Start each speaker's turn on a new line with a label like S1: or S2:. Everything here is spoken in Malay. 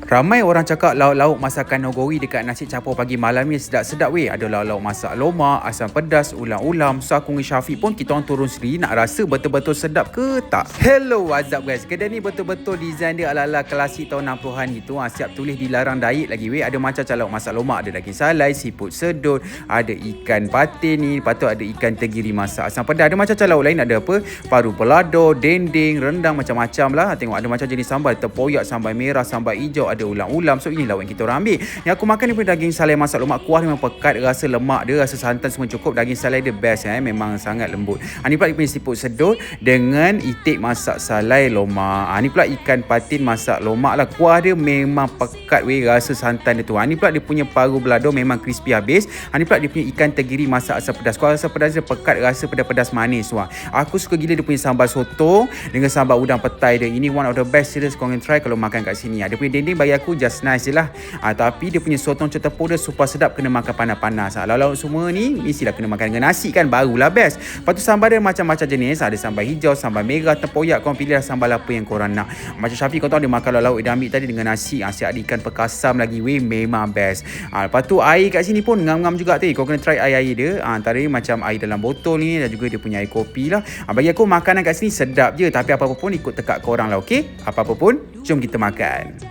S1: Ramai orang cakap lauk-lauk masakan Nogori dekat nasi campur pagi malam ni sedap-sedap weh. Ada lauk-lauk masak lomak, asam pedas, ulam-ulam. So aku dengan Syafiq pun kita orang turun sendiri nak rasa betul-betul sedap ke tak. Hello, what's up guys? Kedai ni betul-betul design dia ala-ala klasik tahun 60-an gitu. Siap tulis dilarang diet lagi weh. Ada macam lauk masak lomak, ada daging salai, siput sedut, ada ikan patin ni, lepas tu ada ikan tenggiri masak asam pedas. Ada macam lauk lain, ada apa? Paru pelado, dendeng, rendang, macam-macam lah. Tengok ada macam jenis sambal, tempoyak, sambal merah, sambal hijau, ada ulam-ulam. So ini lauk yang kita orang ambil. Yang aku makan ni pun daging salai masak lomak. Kuah memang pekat, rasa lemak dia, rasa santan semua cukup. Daging salai dia best memang sangat lembut. Ni pula dia punya siput sedut dengan itik masak salai lomak. Ni pula ikan patin masak lomak lah. Kuah dia memang pekat weh, rasa santan dia tu. Ni pula dia punya paru belado memang crispy habis. Ni pula dia punya ikan tenggiri masak asam pedas. Kuah asam pedas dia pekat, rasa pedas-pedas manis. Wah, aku suka gila dia punya sambal sotong dengan sambal udang petai dia. Ini one of the best serious kau kena try kalau makan kat sini. Dia punya dendeng bagi aku just nice je lah. Tapi dia punya sotong cetepur dia super sedap, kena makan panas-panas. Lauk-lauk semua ni mestilah kena makan dengan nasi kan, barulah best. Lepas tu sambal dia macam-macam jenis. Ada sambal hijau, sambal merah, tempoyak. Korang pilih lah sambal apa yang korang nak. Macam Syafiq kau tahu dia makan lauk-lauk dia ambil tadi dengan nasi. Asyik ada ikan perkasam lagi weh, memang best. Lepas tu air kat sini pun ngam-ngam juga tadi. Kau kena try air dia. Antara ni macam air dalam botol ni dan juga dia punya air kopi lah. Bagi aku makanan kat sini sedap je. Tapi apa-apa pun ikut tekak korang lah, okey? Apa-apa pun, jom kita makan.